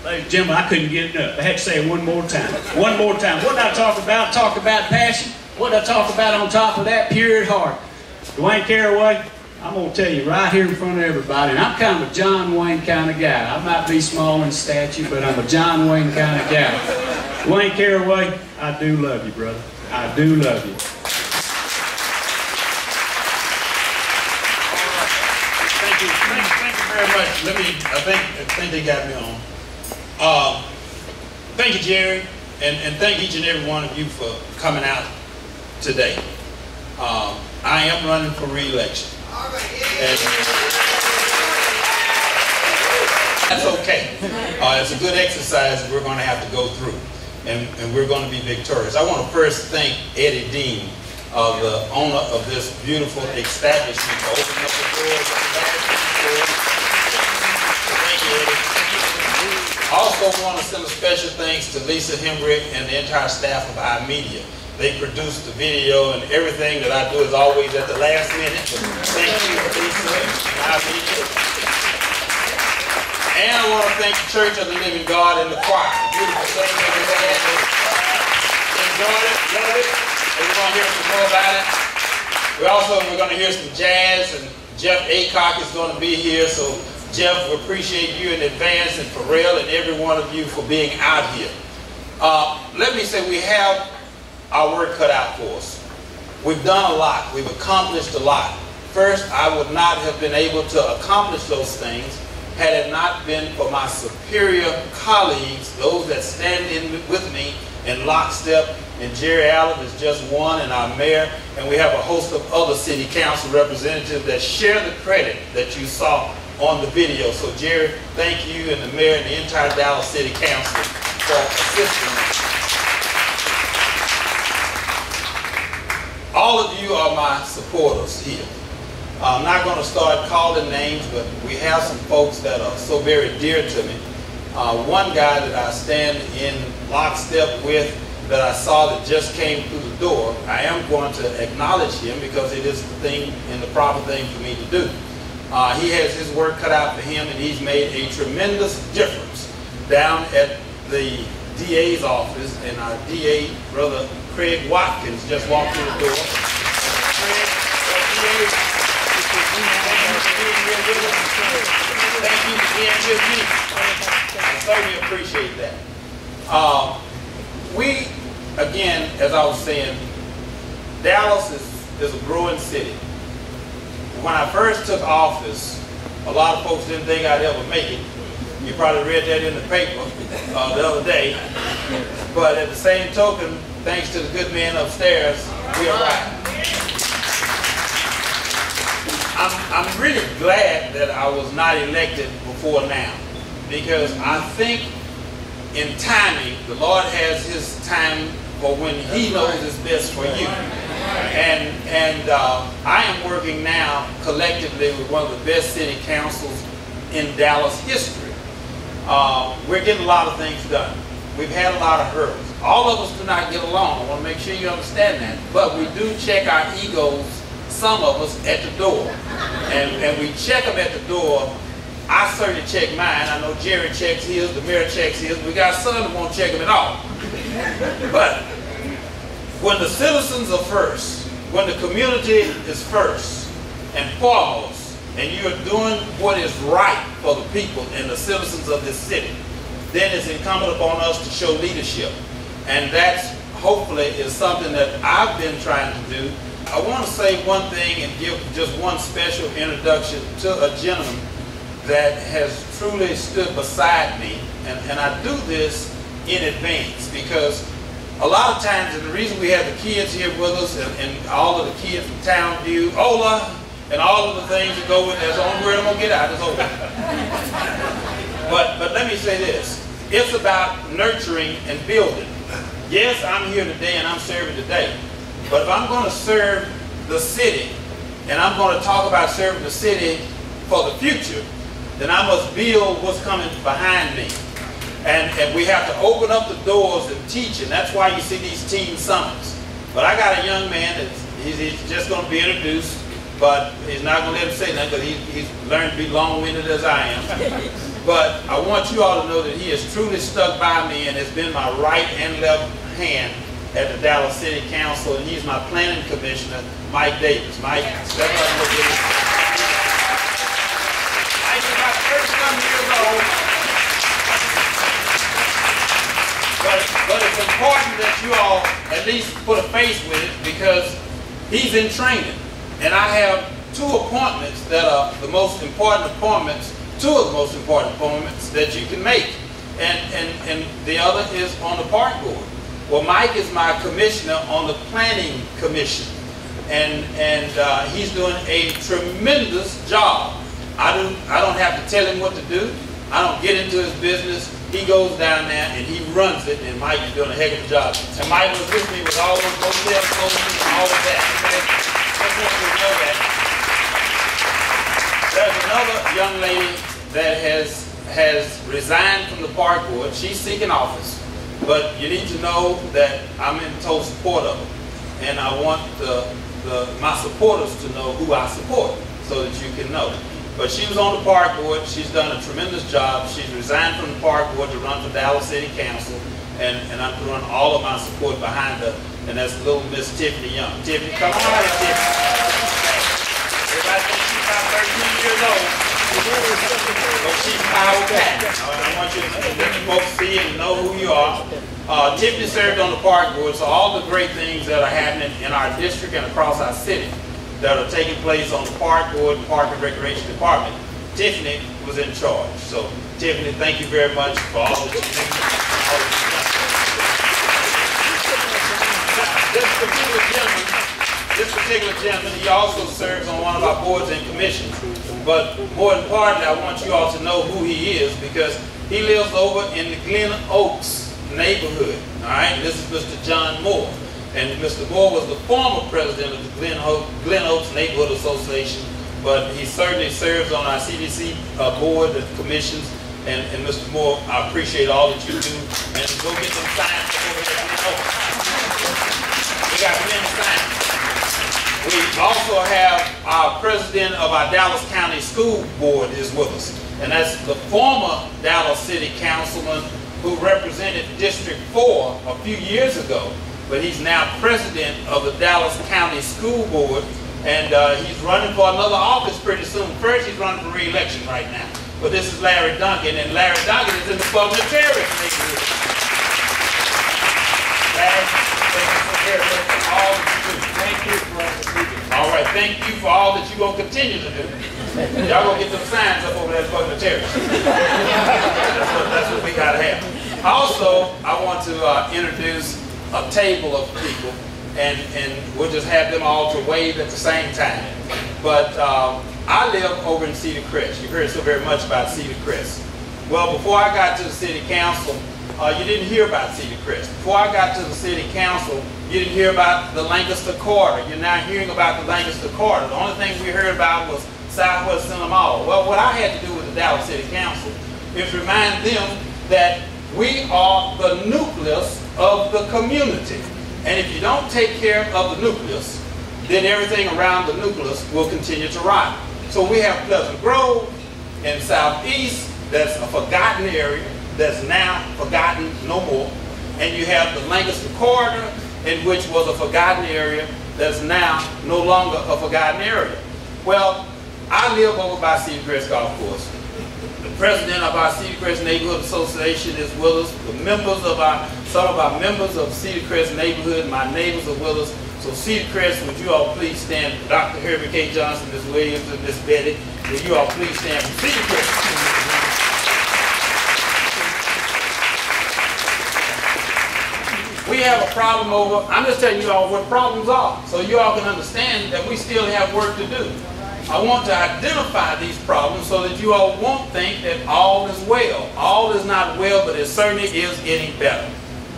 Ladies and gentlemen, I couldn't get enough. I had to say it one more time. One more time. What did I talk about? Talk about passion. What did I talk about on top of that? Pure at heart. Dwaine Caraway, I'm going to tell you right here in front of everybody, and I'm kind of a John Wayne kind of guy. I might be small in stature, but I'm a John Wayne kind of guy. Dwaine Caraway, I do love you, brother. I do love you. Thank you very much. I think they got me on. Thank you, Jerry, and thank each and every one of you for coming out today. I am running for re-election. And that's okay. It's a good exercise that we're going to have to go through, and we're going to be victorious. I want to first thank Eddie Dean, the owner of this beautiful establishment, for opening up the doors. Thank you, Eddie. I also want to send a special thanks to Lisa Hembrick and the entire staff of iMedia. They produced the video, and everything that I do is always at the last minute. Thank you, Lisa and iMedia. And I want to thank the Church of the Living God and the choir. Beautiful thing that they had. Enjoyed it, loved it. And we're going to hear some more about it. We're going to hear some jazz, and Jeff Aycock is going to be here. So Jeff, we appreciate you in advance, and Pharrell and every one of you for being out here. Let me say we have our work cut out for us. We've done a lot. We've accomplished a lot. First, I would not have been able to accomplish those things had it not been for my superior colleagues, those that stand in with me in lockstep. And Jerry Allen is just one, and our mayor, and we have a host of other city council representatives that share the credit that you saw on the video. So Jerry, thank you, and the mayor and the entire Dallas City Council for assisting me. All of you are my supporters here. I'm not going to start calling names, but we have some folks that are so very dear to me. One guy that I stand in lockstep with that I saw that just came through the door, I am going to acknowledge him because it is the thing and the proper thing for me to do. He has his work cut out for him, and he's made a tremendous difference down at the DA's office, and our DA, Brother Craig Watkins, just walked through the door. Craig, thank you for being with me. I certainly appreciate that. We, again, as I was saying, Dallas is a growing city. When I first took office, a lot of folks didn't think I'd ever make it. You probably read that in the paper the other day. But at the same token, thanks to the good men upstairs, we are right. I'm really glad that I was not elected before now, because I think in timing, the Lord has His time for when He knows is best for you. And I am working now collectively with one of the best city councils in Dallas history. We're getting a lot of things done. We've had a lot of hurdles. All of us do not get along. I want to make sure you understand that. But we do check our egos, some of us, at the door. And we check them at the door. I certainly check mine. I know Jerry checks his, the mayor checks his. We got some that won't check them at all. But when the citizens are first, when the community is first and foremost, and you're doing what is right for the people and the citizens of this city, then it's incumbent upon us to show leadership. And that's hopefully is something that I've been trying to do. I want to say one thing and give just one special introduction to a gentleman that has truly stood beside me. And I do this in advance because a lot of times, and the reason we have the kids here with us and all of the kids from Townview, Ola, and all of the things that go with it, that's the only word I'm going to get out, is Ola. But let me say this. It's about nurturing and building. Yes, I'm here today and I'm serving today. But if I'm going to serve the city, and I'm going to talk about serving the city for the future, then I must build what's coming behind me. And we have to open up the doors and teach, and that's why you see these teen summits. But I got a young man that he's just going to be introduced, but he's not going to let him say nothing because he's learned to be long-winded as I am. But I want you all to know that he has truly stuck by me and has been my right and left hand at the Dallas City Council, and he's my planning commissioner, Mike Davis. Mike, step up a little bit. Mike is about 30-some years old. But it's important that you all at least put a face with it, because he's in training. And I have two appointments that are the most important appointments, two of the most important appointments that you can make. And the other is on the park board. Well, Mike is my commissioner on the planning commission. And he's doing a tremendous job. I don't have to tell him what to do. I don't get into his business. He goes down there and he runs it, and Mike is doing a heck of a job. And Mike was with me with all those hotels closing and all of that. Okay? Just want you to know that. There's another young lady that has resigned from the park board. She's seeking office. But you need to know that I'm in total support of her. And I want my supporters to know who I support, so that you can know. But she was on the park board. She's done a tremendous job. She's resigned from the park board to run for Dallas City Council, and I'm throwing all of my support behind her. And that's little Miss Tiffany Young. Tiffany, come on out here, Tiffany. Everybody thinks she's about 13 years old, but she's power-packed. I want you to let the folks see and know who you are. Tiffany served on the park board, so all the great things that are happening in our district and across our city that are taking place on the park board, park and recreation department, Tiffany was in charge. So, Tiffany, thank you very much for all that you do. This particular gentleman, he also serves on one of our boards and commissions. But more importantly, I want you all to know who he is, because he lives over in the Glen Oaks neighborhood. All right, this is Mr. John Moore. And Mr. Moore was the former president of the Glen Oaks Neighborhood Association, but he certainly serves on our CDC board and commissions. And Mr. Moore, I appreciate all that you do. And go get some signs over there at Glen Oaks. We got many signs. We also have our president of our Dallas County School Board is with us. And that's the former Dallas City Councilman who represented District 4 a few years ago. But he's now president of the Dallas County School Board, and he's running for another office pretty soon. First, he's running for re-election right now. But this is Larry Duncan, and Larry Duncan is in the parliamentarian neighborhood. Larry, thank you for all that you do. Thank you for speaking. All right, thank you for all that you're going to continue to do. Y'all going to get some signs up over there at parliamentarian. That's what we got to have. Also, I want to introduce a table of people, and we'll just have them all to wave at the same time. But I live over in Cedar Crest. You've heard so very much about Cedar Crest. Well, before I got to the city council, you didn't hear about Cedar Crest. Before I got to the city council, you didn't hear about the Lancaster Corridor. You're now hearing about the Lancaster Corridor. The only thing we heard about was Southwest Center Mall. Well, what I had to do with the Dallas City Council is remind them that we are the nucleus of the community. And if you don't take care of the nucleus, then everything around the nucleus will continue to rot. So we have Pleasant Grove in Southeast, that's a forgotten area, that's now forgotten no more. And you have the Lancaster Corridor, in which was a forgotten area, that's now no longer a forgotten area. Well, I live over by Cedar Crest Golf Course. The president of our Cedar Crest Neighborhood Association is with us. The members of some of our members of Cedar Crest Neighborhood, my neighbors are with us. So Cedar Crest, would you all please stand? Dr. Herbie K. Johnson, Ms. Williams, and Ms. Betty, would you all please stand for Cedar Crest? We have a problem over, I'm just telling you all what problems are, so you all can understand that we still have work to do. I want to identify these problems so that you all won't think that all is well. All is not well, but it certainly is getting better.